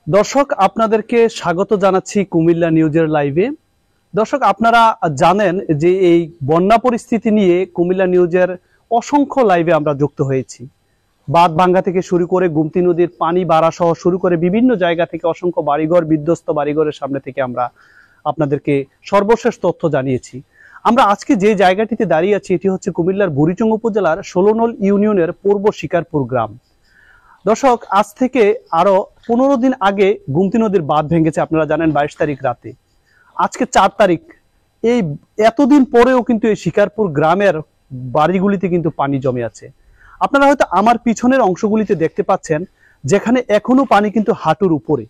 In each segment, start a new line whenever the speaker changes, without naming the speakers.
দর্শক আপনাদেরকে স্বাগত জানাচ্ছি কুমিল্লা নিউজের লাইভে। দর্শক আপনারা জানেন যে এই বন্যা পরিস্থিতি নিয়ে কুমিল্লা নিউজের অসংখ্য লাইভে আমরা যুক্ত হয়েছি। বাঁধ ভাঙ্গা থেকে শুরু করে গুমতি নদীর পানি বাড়া সহ শুরু করে বিভিন্ন জায়গা থেকে অসংখ্য বাড়িঘর বিধ্বস্ত বাড়িঘরের সামনে থেকে আমরা আপনাদেরকে সর্বশেষ তথ্য জানিয়েছি। আমরা আজকে যে জায়গাটিতে দাঁড়িয়ে আছি এটি হচ্ছে কুমিল্লার বুড়িচং উপজেলার ১৬ নং ইউনিয়নের পূর্ব শিকারপুর গ্রাম। দর্শক আজ থেকে আরো ১৫ দিন আগে গুমতি নদীর বাঁধ ভেঙেছে, আপনারা জানেন ২২ তারিখ রাতে। আজকে ৪ তারিখ, এই এতদিন পরেও কিন্তু এই শিকারপুর গ্রামের বাড়িগুলিতে কিন্তু পানি জমে আছে। আপনারা হয়তো আমার পিছনের অংশগুলিতে দেখতে পাচ্ছেন যেখানে এখনো পানি কিন্তু হাঁটুর উপরে,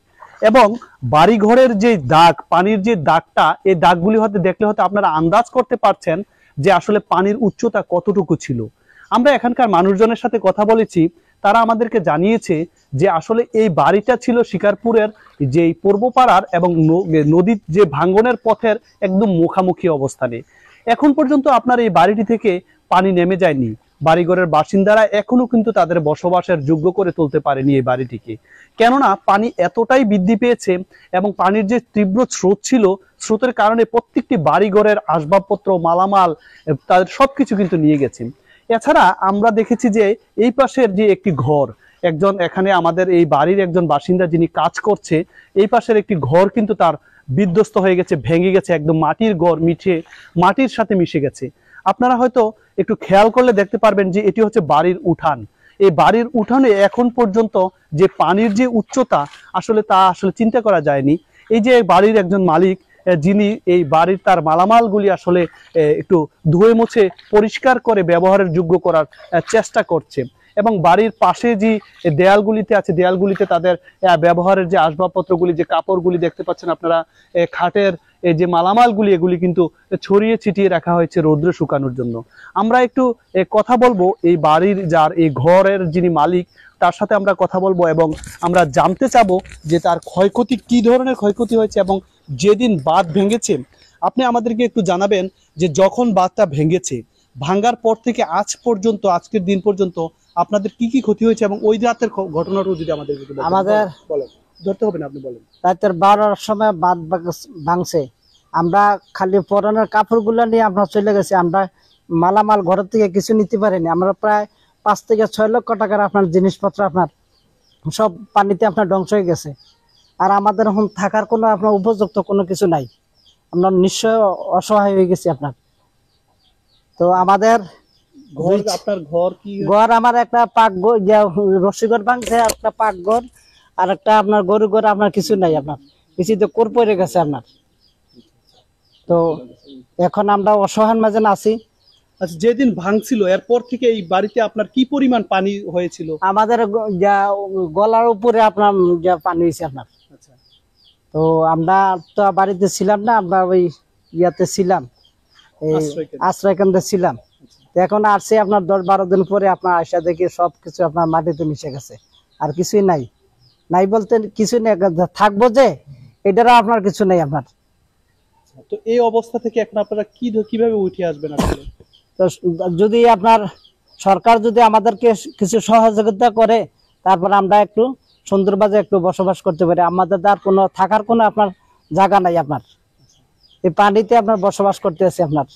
এবং বাড়িঘরের যে দাগ, পানির যে দাগটা, এই দাগগুলি হয়তো দেখলে হয়তো আপনারা আন্দাজ করতে পারছেন যে আসলে পানির উচ্চতা কতটুকু ছিল। আমরা এখানকার মানুষজনের সাথে কথা বলেছি, তারা আমাদেরকে জানিয়েছে যে আসলে এই বাড়িটা ছিল শিকারপুরের যে পূর্বপাড়ার এবং নদীর যে ভাঙ্গনের পথের একদম মুখামুখি অবস্থানে। এখন পর্যন্ত আপনার এই বাড়িটি থেকে পানি নেমে যায়নি। বাড়িঘরের বাসিন্দারা এখনো কিন্তু তাদের বসবাসের যোগ্য করে তুলতে পারেনি এই বাড়িটিকে, কেননা পানি এতটাই বৃদ্ধি পেয়েছে এবং পানির যে তীব্র স্রোত ছিল, স্রোতের কারণে প্রত্যেকটি বাড়িঘরের আসবাবপত্র, মালামাল, তাদের সবকিছু কিন্তু নিয়ে গেছে। এছাড়া আমরা দেখেছি যে এই পাশের যে একটি ঘর, একজন এখানে আমাদের এই বাড়ির একজন বাসিন্দা যিনি কাজ করছে, এই পাশের একটি ঘর কিন্তু তার বিধ্বস্ত হয়ে গেছে, ভেঙে গেছে, একদম মাটির ঘর, মাটির সাথে মিশে গেছে। আপনারা হয়তো একটু খেয়াল করলে দেখতে পারবেন যে এটি হচ্ছে বাড়ির উঠান। এই বাড়ির উঠানে এখন পর্যন্ত যে পানির যে উচ্চতা, আসলে তা আসলে চিন্তা করা যায়নি। এই যে বাড়ির একজন মালিক, যিনি এই বাড়ির তার মালামালগুলি আসলে একটু ধুয়ে মুছে পরিষ্কার করে ব্যবহারের যোগ্য করার চেষ্টা করছে, এবং বাড়ির পাশে যে দেয়ালগুলিতে আছে, দেয়ালগুলিতে তাদের ব্যবহারের যে আসবাবপত্রগুলি, যে কাপড়গুলি দেখতে পাচ্ছেন আপনারা, খাটের এই যে মালামালগুলি, এগুলি কিন্তু ছড়িয়ে ছিটিয়ে রাখা হয়েছে রৌদ্রে শুকানোর জন্য। আমরা একটু কথা বলবো এই বাড়ির যার এই ঘরের যিনি মালিক, তার সাথে আমরা কথা বলবো এবং আমরা জানতে চাবো যে তার ক্ষয়ক্ষতি, কি ধরনের ক্ষয়ক্ষতি হয়েছে, এবং যেদিন বাঁধ ভেঙেছে আপনি আমাদেরকে একটু জানাবেন যে যখন বাঁধটা ভেঙেছে, ভাঙ্গার পর থেকে আজ পর্যন্ত, আজকের দিন পর্যন্ত আপনাদের কি কি ক্ষতি হয়েছে, এবং ওই রাতের ঘটনাটাও যদি আমাদের
আমাদের
বলেন। ধরতে হবে না, আপনি বলেন।
রাতের 12টার সময় বাঁধ ভাঙছে, আমরা খালি পরনের কাপড়গুলো নিয়ে আমরা চলে গেছি। আমরা মালামাল ঘরের থেকে কিছু নিতে পারিনি। আমরা প্রায় 5 থেকে 6 লক্ষ টাকার আপনার জিনিসপত্র আপনার সব পানিতে আপনার ধ্বংস হয়ে গেছে। আর আমাদের এখন থাকার কোনো আপনার উপযুক্ত কোনো কিছু নাই, আমরা নিশ্চয় অসহায় হয়ে গেছি আপনার। তো আমাদের
আপনার ঘর কি?
ঘর আমার একটা পাকঘর, রসিঘর ভাঙছে, একটা পাকঘর, আর একটা আপনার গরু ঘর, আপনার কিছু নাই, আপনার কিছু তো কোর পড়ে গেছে আপনার। তো এখন আমরা অসহায় মাঝে আছি।
আচ্ছা, যেদিন ভাঙছিল এরপর থেকে এই বাড়িতে আপনার কি পরিমাণ পানি হয়েছিল?
আমাদের গলার উপরে আপনার পানি হয়েছে আপনার।
আচ্ছা,
তো আমরা তো বাড়িতে ছিলাম না, আমরা ওই ইয়াতে ছিলাম, আশ্রয় কেন্দ্রে ছিলাম। এখন আসছে আপনার 10-12 দিন পরে আপনার আসা দেখি সবকিছু আপনার মাটিতে মিশে গেছে, আর কিছুই নাই। নাই বলতে কিছু নেই, থাকবো যে এটারও আপনার কিছু নেই আপনার।
তো এই অবস্থা থেকে এখন আপনারা কিভাবে উঠে আসবেন আসলে?
তো যদি আপনার সরকার যদি আমাদেরকে কিছু সহযোগিতা করে, তারপর আমরা একটু সুন্দরভাবে একটু বসবাস করতে পারি। আমাদের আর কোনো থাকার কোনো আপনার জায়গা নাই আপনার, এই পানিতে আপনার বসবাস করতে আছে আপনার।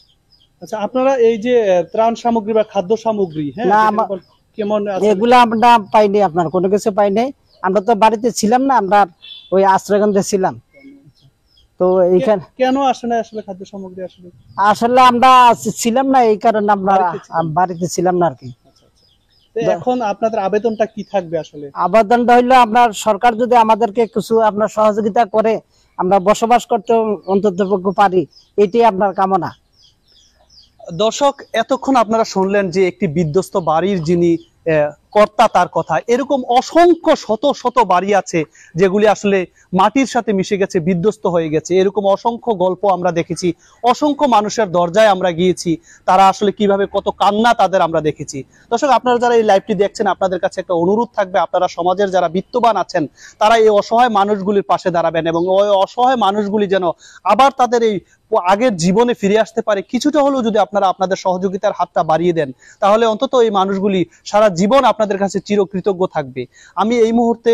আচ্ছা, আপনারা এই যে ত্রাণ সামগ্রী বা খাদ্য সামগ্রী, হ্যাঁ, কেমন
এগুলো আমরা পাইনি, আপনার কোনো কিছু পাইনি। আমরা তো বাড়িতে ছিলাম না, আমরা ওই আশ্রয়কেন্দ্রে ছিলাম। তো এইখানে
কেন আসে না আসলে খাদ্য সামগ্রী?
আসলে আমরা ছিলাম না, এই কারণে আমরা বাড়িতে ছিলাম না আর কি।
এখন আপনাদের আবেদনটা কি থাকবে আসলে?
আবেদনটা হইলো আপনার সরকার যদি আমাদেরকে কিছু আপনার সহযোগিতা করে, আমরা বসবাস করতে অন্তত পারি, এটাই আপনার কামনা।
দর্শক, এতক্ষণ আপনারা শুনলেন যে একটি বিধ্বস্ত বাড়ির যিনি কর্তা, তার কথা। এরকম অসংখ্য শত শত বাড়ি আছে যেগুলি আসলে মাটির সাথে মিশে গেছে, বিধ্বস্ত হয়ে গেছে। এরকম অসংখ্য গল্প আমরা দেখেছি, অসংখ্য মানুষের দরজায় আমরা গিয়েছি, তারা আসলে কিভাবে কত কান্না তাদের আমরা দেখেছি। দর্শক, আপনারা যারা এই লাইভটি দেখছেন, আপনাদের কাছে একটা অনুরোধ থাকবে, আপনারা সমাজের যারা বিত্তবান আছেন তারা এই অসহায় মানুষগুলির পাশে দাঁড়াবেন, এবং ওই অসহায় মানুষগুলি যেন আবার তাদের এই আগের জীবনে ফিরে আসতে পারে। কিছুটা হলেও যদি আপনারা আপনাদের সহযোগিতার হাতটা বাড়িয়ে দেন, তাহলে অন্তত এই মানুষগুলি সারা জীবন আপনাদের কাছে চিরকৃতজ্ঞ থাকবে। আমি এই মুহূর্তে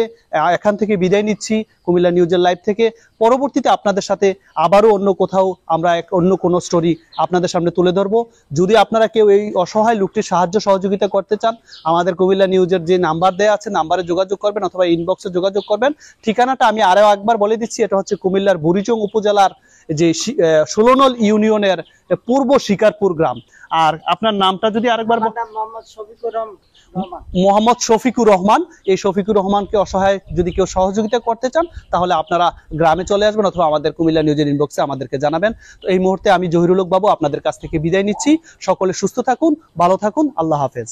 এখান থেকে বিদায় নিচ্ছি কুমিল্লা নিউজের লাইভ থেকে। পরবর্তীতে আপনাদের সাথে আবারও অন্য কোথাও আমরা অন্য কোনো স্টোরি আপনাদের সামনে তুলে ধরবো। যদি আপনারা কেউ এই অসহায় লোকটির সাহায্য সহযোগিতা করতে চান, আমাদের কুমিল্লা নিউজের যে নাম্বার দেওয়া আছে নাম্বারে যোগাযোগ করবেন অথবা ইনবক্সে যোগাযোগ করবেন। ঠিকানাটা আমি আরও একবার বলে দিচ্ছি, এটা হচ্ছে কুমিল্লার বুড়িচং উপজেলার যে 16 নং ইউনিয়নের পূর্ব শিকারপুর গ্রাম। আর আপনার নামটা যদি আরেকবার মোহাম্মদ শফিকুর রহমান। এই শফিকুর রহমানকে অসহায় যদি কেউ সহযোগিতা করতে চান তাহলে আপনারা গ্রামে চলে আসবেন অথবা আমাদের কুমিল্লা নিউজের ইনবক্সে আমাদেরকে জানাবেন। তো এই মুহূর্তে আমি জহিরুল হক বাবু আপনাদের কাছ থেকে বিদায় নিচ্ছি। সকলে সুস্থ থাকুন, ভালো থাকুন, আল্লাহ হাফেজ।